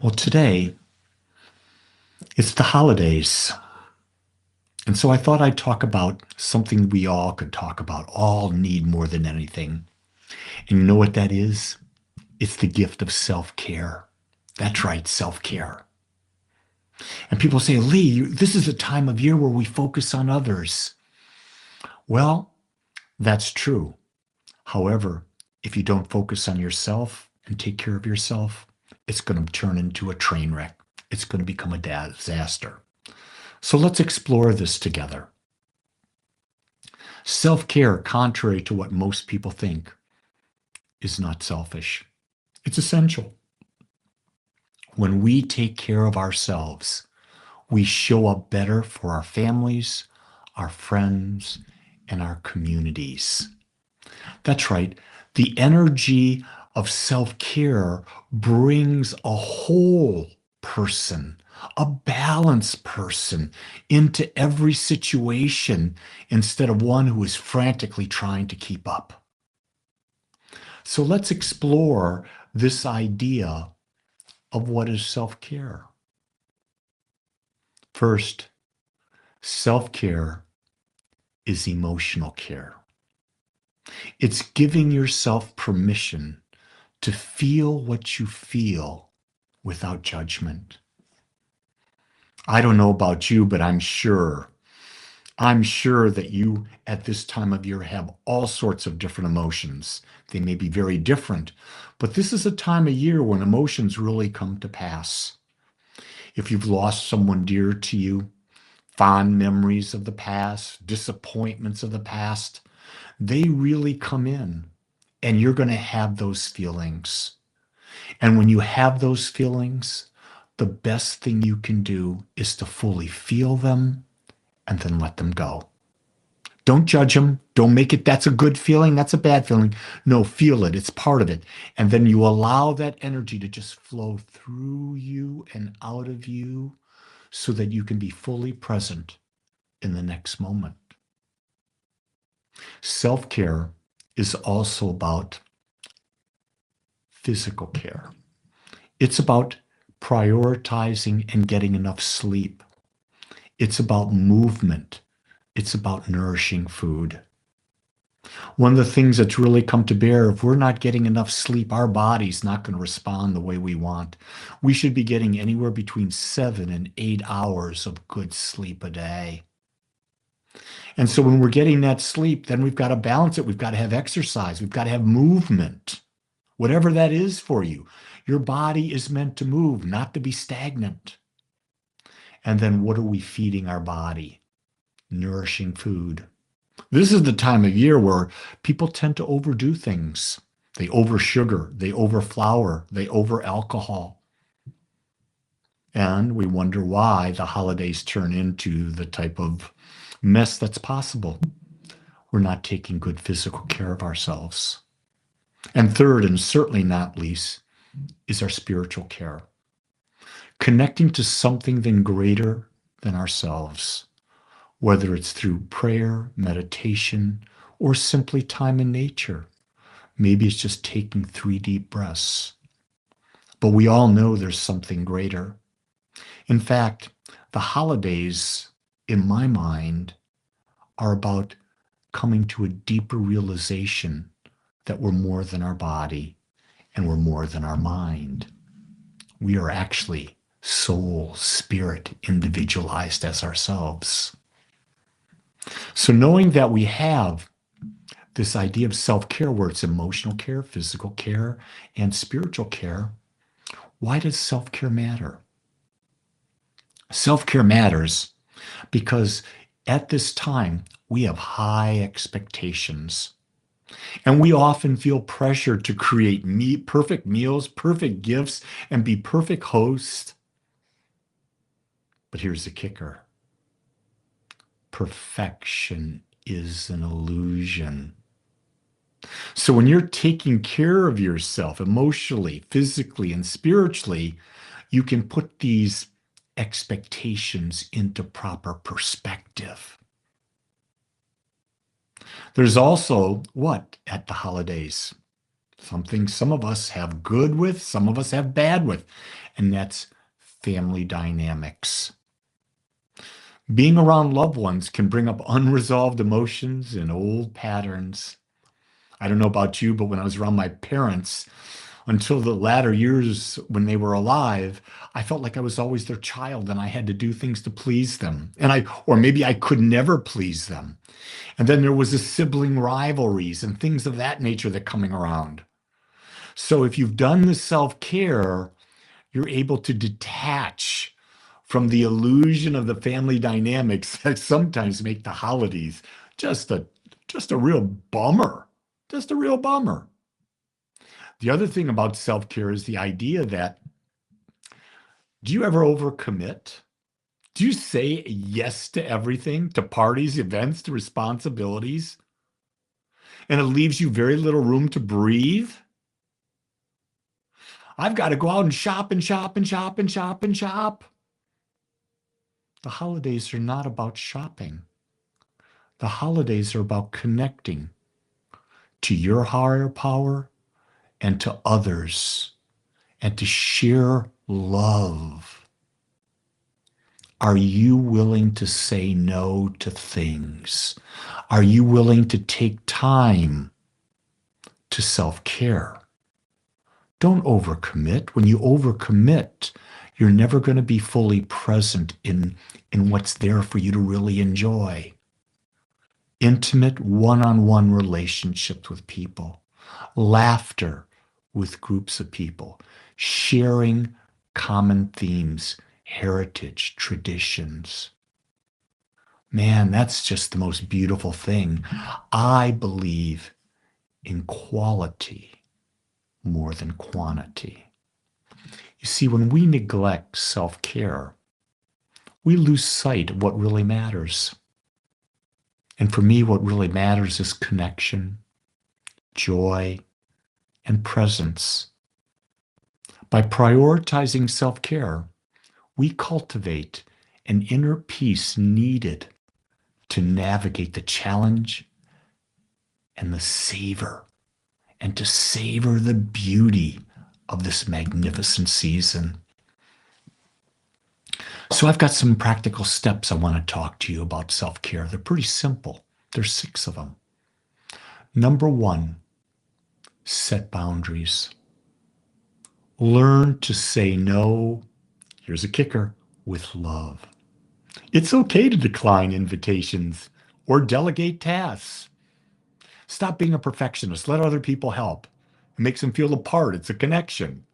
Well, today it's the holidays. And so I thought I'd talk about something we all could talk about, all need more than anything. And you know what that is? It's the gift of self-care. That's right, self-care. And people say, Lee, this is a time of year where we focus on others. Well, that's true. However, if you don't focus on yourself and take care of yourself, it's going to turn into a train wreck. It's going to become a disaster. So let's explore this together. Self-care, contrary to what most people think, is not selfish. It's essential. When we take care of ourselves, we show up better for our families, our friends, and our communities. That's right. The energy of self-care brings a whole person, a balanced person into every situation instead of one who is frantically trying to keep up. So let's explore this idea of what is self-care. First, self-care is emotional care. It's giving yourself permission to feel what you feel without judgment. I don't know about you, but I'm sure that you at this time of year have all sorts of different emotions. They may be very different, but this is a time of year when emotions really come to pass. If you've lost someone dear to you, fond memories of the past, disappointments of the past, they really come in, and you're going to have those feelings. And when you have those feelings, the best thing you can do is to fully feel them and then let them go. Don't judge them. Don't make it that's a good feeling, that's a bad feeling. No, feel it. It's part of it. And then you allow that energy to just flow through you and out of you so that you can be fully present in the next moment. Self-care is also about physical care. It's about prioritizing and getting enough sleep. It's about movement. It's about nourishing food. One of the things that's really come to bear, if we're not getting enough sleep, our body's not going to respond the way we want. We should be getting anywhere between 7 and 8 hours of good sleep a day. And so when we're getting that sleep, then we've got to balance it. We've got to have exercise. We've got to have movement, whatever that is for you. Your body is meant to move, not to be stagnant. And then what are we feeding our body? Nourishing food. This is the time of year where people tend to overdo things. They over sugar, they over flour, they over alcohol. And we wonder why the holidays turn into the type of mess that's possible. We're not taking good physical care of ourselves. And third, and certainly not least, is our spiritual care. Connecting to something then greater than ourselves, whether it's through prayer, meditation, or simply time in nature. Maybe it's just taking 3 deep breaths. But we all know there's something greater. In fact, the holidays, in my mind, are about coming to a deeper realization that we're more than our body and we're more than our mind. We are actually soul, spirit, individualized as ourselves. So knowing that we have this idea of self-care where it's emotional care, physical care, and spiritual care, why does self-care matter? Self-care matters because at this time, we have high expectations. And we often feel pressure to create perfect meals, perfect gifts, and be perfect hosts. But here's the kicker. Perfection is an illusion. So when you're taking care of yourself emotionally, physically, and spiritually, you can put these expectations into proper perspective. There's also what at the holidays? Something some of us have good with, some of us have bad with. and that's family dynamics. Being around loved ones can bring up unresolved emotions and old patterns. I don't know about you, but when I was around my parents, until the latter years when they were alive, I felt like I was always their child and I had to do things to please them. Or maybe I could never please them. And then there was the sibling rivalries and things of that nature that coming around. So if you've done the self-care, you're able to detach from the illusion of the family dynamics that sometimes make the holidays just a just a real bummer. Just a real bummer. The other thing about self-care is the idea that, do you ever overcommit? Do you say yes to everything, to parties, events, to responsibilities, and it leaves you very little room to breathe? I've got to go out and shop and shop and shop and shop and shop. The holidays are not about shopping. The holidays are about connecting to your higher power and to others and to share love. Are you willing to say no to things? Are you willing to take time to self-care? Don't overcommit. When you overcommit, you're never going to be fully present in what's there for you to really enjoy. Intimate one-on-one relationships with people, laughter with groups of people, sharing common themes, heritage, traditions. Man, that's just the most beautiful thing. I believe in quality more than quantity. You see, when we neglect self-care, we lose sight of what really matters. And for me, what really matters is connection, joy, and presence. By prioritizing self-care, we cultivate an inner peace needed to navigate the challenge and to savor the beauty of this magnificent season. So I've got some practical steps I want to talk to you about self-care. They're pretty simple. There's 6 of them. Number 1, set boundaries. Learn to say no, here's a kicker, with love. It's okay to decline invitations or delegate tasks. Stop being a perfectionist. Let other people help. It makes them feel a part. It's a connection.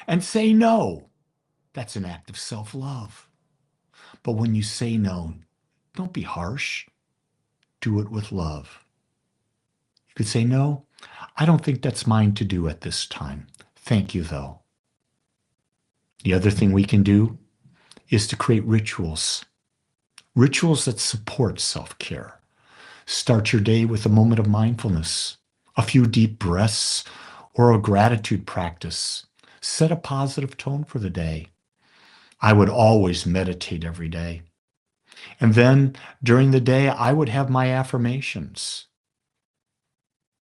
And say no. That's an act of self-love. But when you say no, don't be harsh. Do it with love. You could say, no, I don't think that's mine to do at this time. Thank you, though. The other thing we can do is to create rituals. Rituals that support self-care. Start your day with a moment of mindfulness, a few deep breaths, or a gratitude practice. Set a positive tone for the day. I would always meditate every day. And then during the day, I would have my affirmations.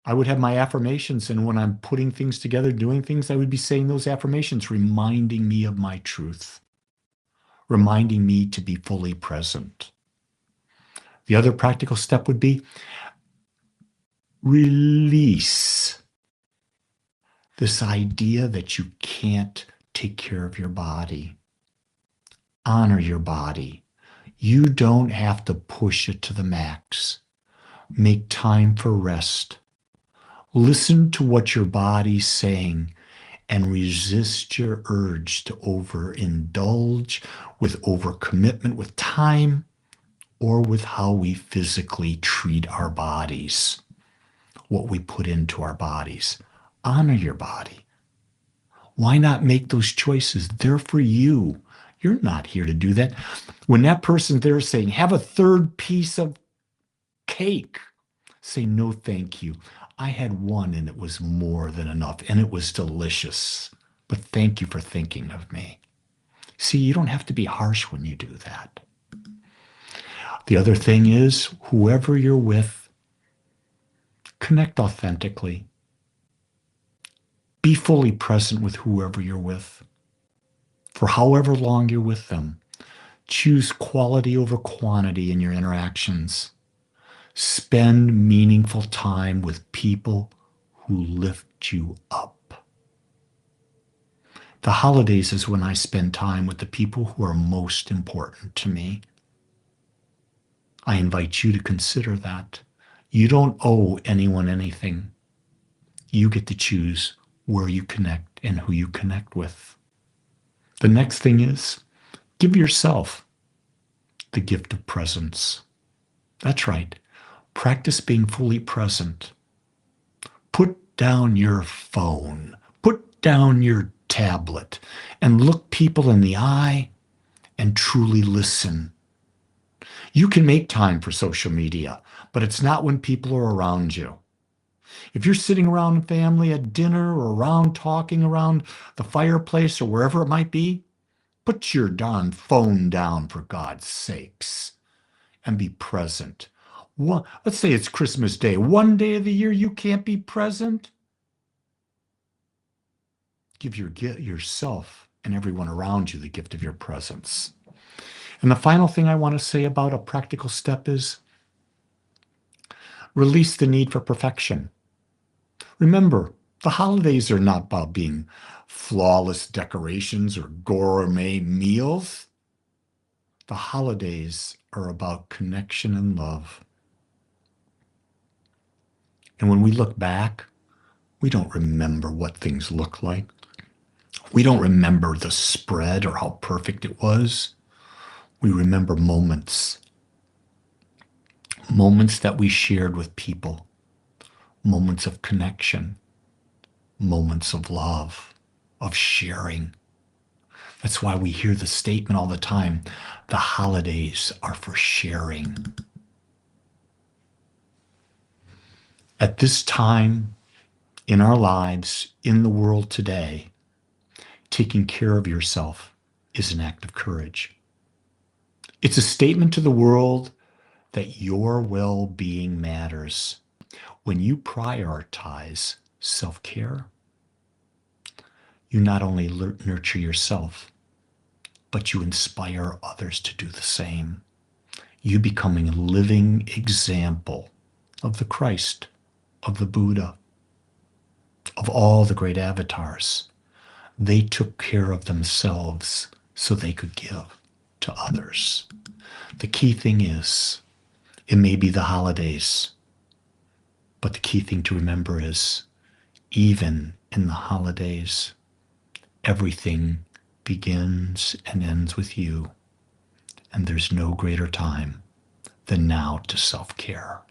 And when I'm putting things together, doing things, I would be saying those affirmations, reminding me of my truth, reminding me to be fully present. The other practical step would be release this idea that you can't take care of your body. Honor your body. You don't have to push it to the max. Make time for rest. Listen to what your body's saying and resist your urge to overindulge with overcommitment with time or with how we physically treat our bodies, what we put into our bodies. Honor your body. Why not make those choices? They're for you. You're not here to do that. When that person's there saying, have a third piece of cake, say, no, thank you. I had one and it was more than enough and it was delicious. But thank you for thinking of me. See, you don't have to be harsh when you do that. The other thing is, whoever you're with, connect authentically. Be fully present with whoever you're with. for however long you're with them. Choose quality over quantity in your interactions. Spend meaningful time with people who lift you up. The holidays is when I spend time with the people who are most important to me. I invite you to consider that. You don't owe anyone anything. You get to choose where you connect and who you connect with. The next thing is give yourself the gift of presence. That's right. Practice being fully present. Put down your phone. Put down your tablet and look people in the eye and truly listen. You can make time for social media, but it's not when people are around you. If you're sitting around family at dinner or around talking around the fireplace or wherever it might be, put your darn phone down for God's sakes and be present. Let's say it's Christmas Day. One day of the year you can't be present. Give yourself and everyone around you the gift of your presence. And the final thing I want to say about a practical step is release the need for perfection. Remember, the holidays are not about being flawless decorations or gourmet meals. The holidays are about connection and love. And when we look back, we don't remember what things look like. We don't remember the spread or how perfect it was. We remember moments that we shared with people, moments of connection, moments of love, of sharing. That's why we hear the statement all the time, the holidays are for sharing. At this time in our lives, in the world today, taking care of yourself is an act of courage. It's a statement to the world that your well-being matters. When you prioritize self-care, you not only nurture yourself, but you inspire others to do the same. You becoming a living example of the Christ, of the Buddha, of all the great avatars. They took care of themselves so they could give to others. The key thing is, it may be the holidays, but the key thing to remember is, even in the holidays, everything begins and ends with you, and there's no greater time than now to self-care.